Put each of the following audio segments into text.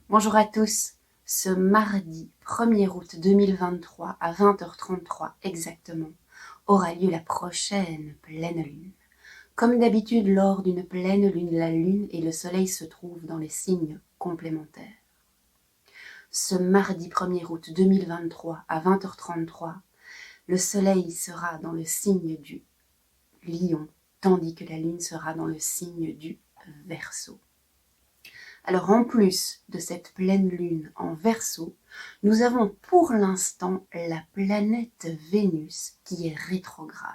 Bonjour à tous. Ce mardi 1er août 2023 à 20h33 exactement aura lieu la prochaine pleine lune. Comme d'habitude lors d'une pleine lune, la lune et le soleil se trouvent dans les signes complémentaires. Ce mardi 1er août 2023 à 20h33, le soleil sera dans le signe du Lion, tandis que la lune sera dans le signe du Verseau. Alors en plus de cette pleine lune en Verseau, nous avons pour l'instant la planète Vénus qui est rétrograde.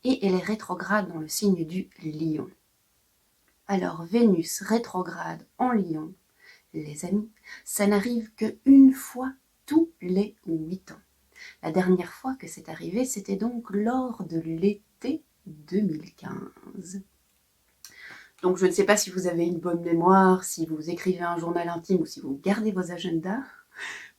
Et elle est rétrograde dans le signe du Lion. Alors Vénus rétrograde en Lion, les amis, ça n'arrive qu'une fois tous les 8 ans. La dernière fois que c'est arrivé, c'était donc lors de l'été 2015. Donc je ne sais pas si vous avez une bonne mémoire, si vous écrivez un journal intime ou si vous gardez vos agendas,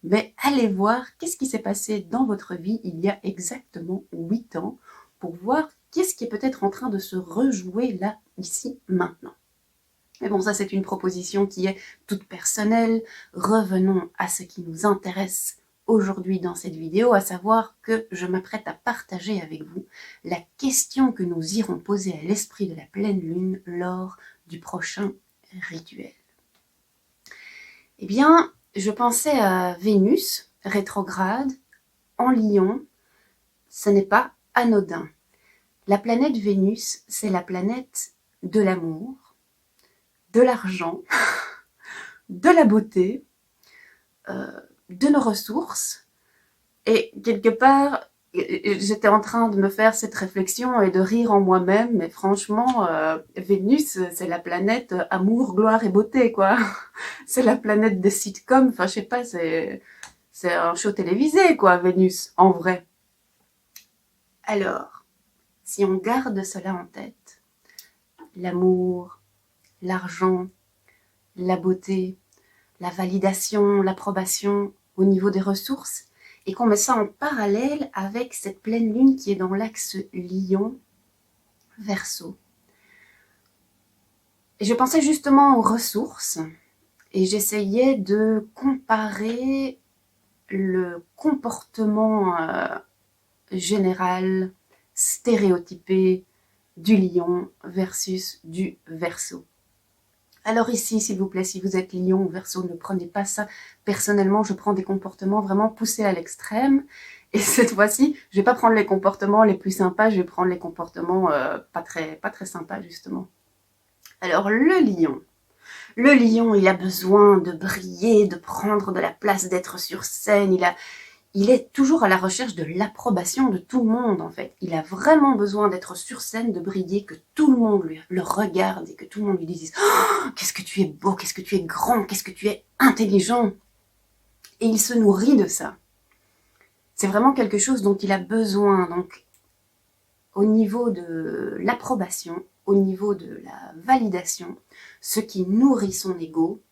mais allez voir qu'est-ce qui s'est passé dans votre vie il y a exactement 8 ans pour voir qu'est-ce qui est peut-être en train de se rejouer là, ici, maintenant. Mais bon, ça c'est une proposition qui est toute personnelle. Revenons à ce qui nous intéresse aujourd'hui dans cette vidéo, à savoir que je m'apprête à partager avec vous la question que nous irons poser à l'esprit de la pleine lune lors du prochain rituel. Eh bien, je pensais à Vénus, rétrograde, en Lion. Ce n'est pas anodin. La planète Vénus, c'est la planète de l'amour, de l'argent, de la beauté, de nos ressources. Et quelque part, j'étais en train de me faire cette réflexion et de rire en moi-même, mais franchement, Vénus, c'est la planète amour, gloire et beauté, quoi. C'est la planète des sitcoms, enfin, je sais pas, c'est un show télévisé, quoi, Vénus, en vrai. Alors, si on garde cela en tête, l'amour, l'argent, la beauté, la validation, l'approbation au niveau des ressources, et qu'on met ça en parallèle avec cette pleine lune qui est dans l'axe Lion-Verseau. Et je pensais justement aux ressources, et j'essayais de comparer le comportement général, stéréotypé du Lion versus du Verseau. Alors ici, s'il vous plaît, si vous êtes Lion ou Verseau, ne prenez pas ça personnellement. Je prends des comportements vraiment poussés à l'extrême. Et cette fois-ci, je vais pas prendre les comportements les plus sympas, je vais prendre les comportements pas très sympas, justement. Alors, le Lion, il a besoin de briller, de prendre de la place, d'être sur scène. Il est toujours à la recherche de l'approbation de tout le monde, en fait. Il a vraiment besoin d'être sur scène, de briller, que tout le monde le regarde et que tout le monde lui dise oh, « Qu'est-ce que tu es beau, qu'est-ce que tu es grand, qu'est-ce que tu es intelligent !» Et il se nourrit de ça. C'est vraiment quelque chose dont il a besoin. Donc, au niveau de l'approbation, au niveau de la validation, ce qui nourrit son ego,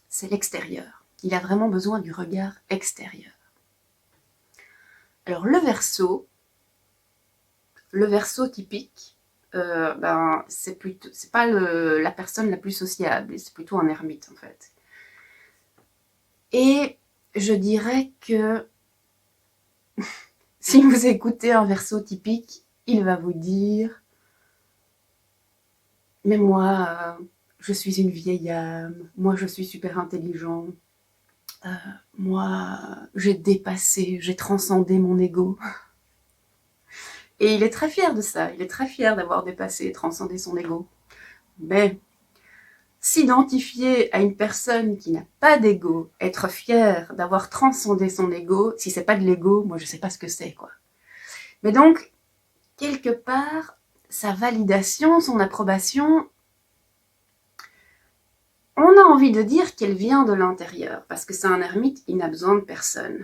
c'est l'extérieur. Il a vraiment besoin du regard extérieur. Alors le Verseau typique, c'est pas la personne la plus sociable, c'est plutôt un ermite en fait. Et je dirais que si vous écoutez un Verseau typique, il va vous dire « Mais moi, je suis une vieille âme, moi je suis super intelligent, moi j'ai dépassé, j'ai transcendé mon ego. » Et il est très fier de ça, il est très fier d'avoir dépassé et transcendé son ego. Mais s'identifier à une personne qui n'a pas d'ego, être fier d'avoir transcendé son ego, si c'est pas de l'ego, moi je sais pas ce que c'est, quoi. Mais donc, quelque part, sa validation, son approbation, on a envie de dire qu'elle vient de l'intérieur, parce que c'est un ermite, il n'a besoin de personne.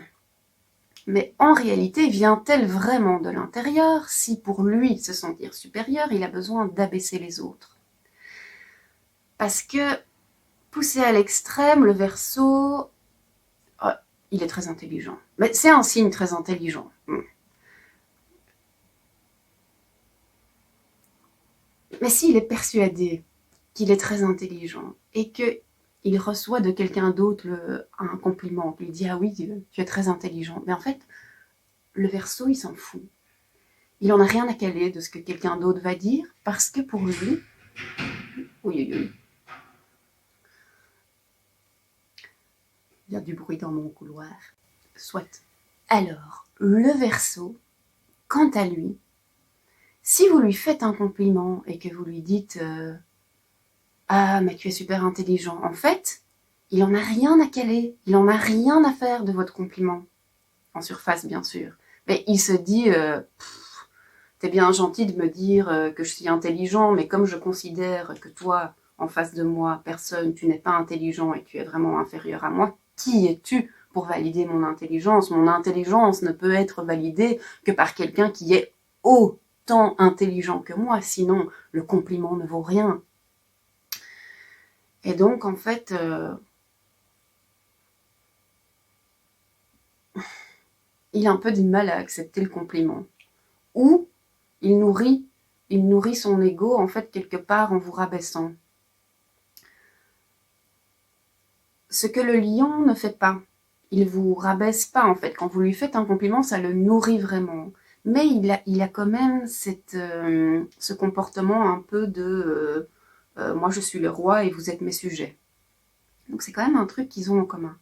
Mais en réalité, vient-elle vraiment de l'intérieur si pour lui se sentir supérieur, il a besoin d'abaisser les autres? Parce que, poussé à l'extrême, le Verseau, oh, il est très intelligent. Mais c'est un signe très intelligent. Mais s'il est persuadé qu'il est très intelligent et qu'il il reçoit de quelqu'un d'autre un compliment, il dit « Ah oui, tu es très intelligent ». Mais en fait, le Verseau, il s'en fout. Il en a rien à caler de ce que quelqu'un d'autre va dire, parce que pour lui... Oui. Il y a du bruit dans mon couloir. Soit. Alors, le Verseau, quant à lui, si vous lui faites un compliment et que vous lui dites ah, mais tu es super intelligent », en fait, il en a rien à caler, il en a rien à faire de votre compliment. En surface, bien sûr. Mais il se dit t'es bien gentil de me dire que je suis intelligent, mais comme je considère que toi, en face de moi, personne, tu n'es pas intelligent et tu es vraiment inférieur à moi, qui es-tu pour valider mon intelligence ? Mon intelligence ne peut être validée que par quelqu'un qui est autant intelligent que moi, sinon le compliment ne vaut rien. Et donc, en fait, il a un peu du mal à accepter le compliment. Ou il nourrit son ego, en fait, quelque part en vous rabaissant. Ce que le lion ne fait pas. Il vous rabaisse pas, en fait. Quand vous lui faites un compliment, ça le nourrit vraiment. Mais il a quand même ce comportement un peu de moi je suis le roi et vous êtes mes sujets. Donc c'est quand même un truc qu'ils ont en commun.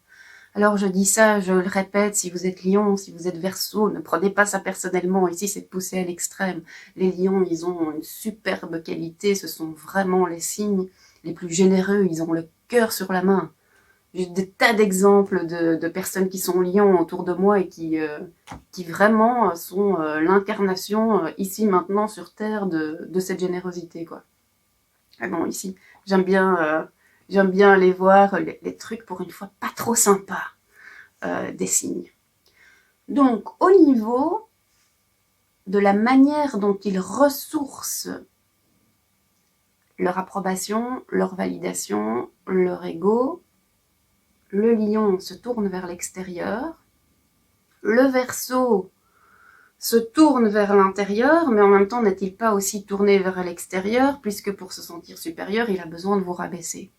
Alors je dis ça, je le répète, si vous êtes lion, si vous êtes Verseau, ne prenez pas ça personnellement. Ici, c'est poussé à l'extrême. Les lions, ils ont une superbe qualité. Ce sont vraiment les signes les plus généreux. Ils ont le cœur sur la main. J'ai des tas d'exemples de personnes qui sont lions autour de moi et qui vraiment sont l'incarnation ici, maintenant, sur Terre de cette générosité, quoi. Ah bon, ici, j'aime bien aller voir les trucs, pour une fois, pas trop sympas des signes. Donc, au niveau de la manière dont ils ressourcent leur approbation, leur validation, leur ego, le lion se tourne vers l'extérieur, le Verseau se tourne vers l'intérieur, mais en même temps n'est-il pas aussi tourné vers l'extérieur, puisque pour se sentir supérieur, il a besoin de vous rabaisser.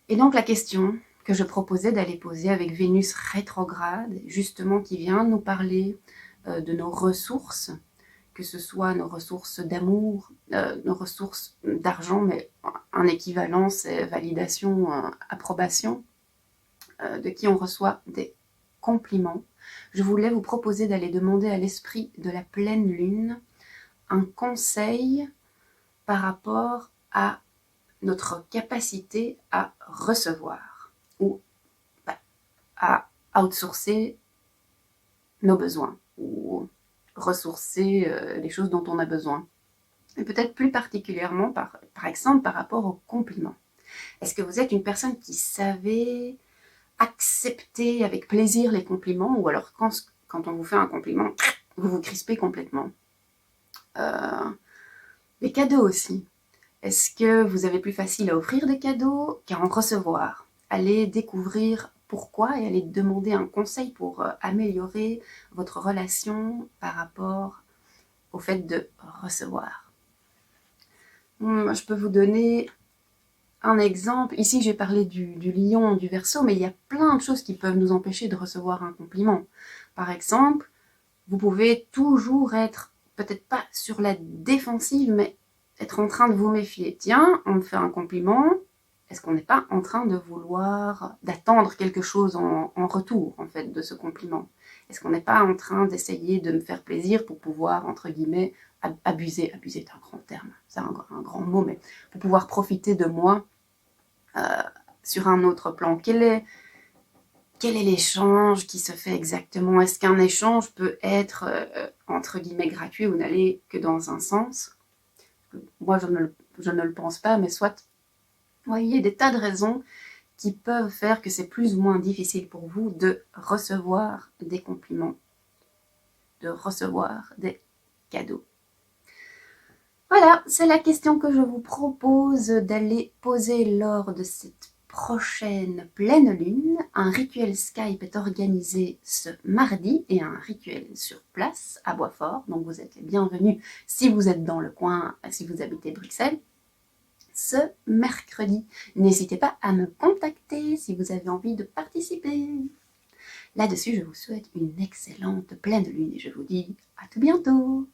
Et donc la question que je proposais d'aller poser avec Vénus rétrograde, justement qui vient nous parler de nos ressources, que ce soit nos ressources d'amour, nos ressources d'argent, mais un équivalent, c'est validation, approbation, de qui on reçoit des compliments. Je voulais vous proposer d'aller demander à l'esprit de la pleine lune un conseil par rapport à notre capacité à recevoir ou à outsourcer nos besoins ou ressourcer les choses dont on a besoin. Et peut-être plus particulièrement, par exemple, par rapport aux compliments. Est-ce que vous êtes une personne qui savait accepter avec plaisir les compliments, ou alors quand on vous fait un compliment, vous vous crispez complètement? Les cadeaux aussi. Est-ce que vous avez plus facile à offrir des cadeaux qu'à en recevoir? Allez découvrir pourquoi et allez demander un conseil pour améliorer votre relation par rapport au fait de recevoir. Je peux vous donner un exemple. Ici, j'ai parlé du lion, du Verseau, mais il y a plein de choses qui peuvent nous empêcher de recevoir un compliment. Par exemple, vous pouvez toujours être, peut-être pas sur la défensive, mais être en train de vous méfier. Tiens, on me fait un compliment, est-ce qu'on n'est pas en train de vouloir, d'attendre quelque chose en retour, en fait, de ce compliment? Est-ce qu'on n'est pas en train d'essayer de me faire plaisir pour pouvoir, entre guillemets, abuser est un grand terme, c'est un grand mot, mais pour pouvoir profiter de moi sur un autre plan? Quel est l'échange qui se fait exactement? Est-ce qu'un échange peut être, entre guillemets, gratuit ou n'aller que dans un sens? Moi, je ne le pense pas, mais soit, vous voyez, il y a des tas de raisons qui peuvent faire que c'est plus ou moins difficile pour vous de recevoir des compliments, de recevoir des cadeaux. Voilà, c'est la question que je vous propose d'aller poser lors de cette prochaine pleine lune. Un rituel Skype est organisé ce mardi et un rituel sur place à Boisfort. Donc vous êtes les bienvenus si vous êtes dans le coin, si vous habitez Bruxelles. ce mercredi. N'hésitez pas à me contacter si vous avez envie de participer. Là-dessus, je vous souhaite une excellente pleine lune et je vous dis à tout bientôt.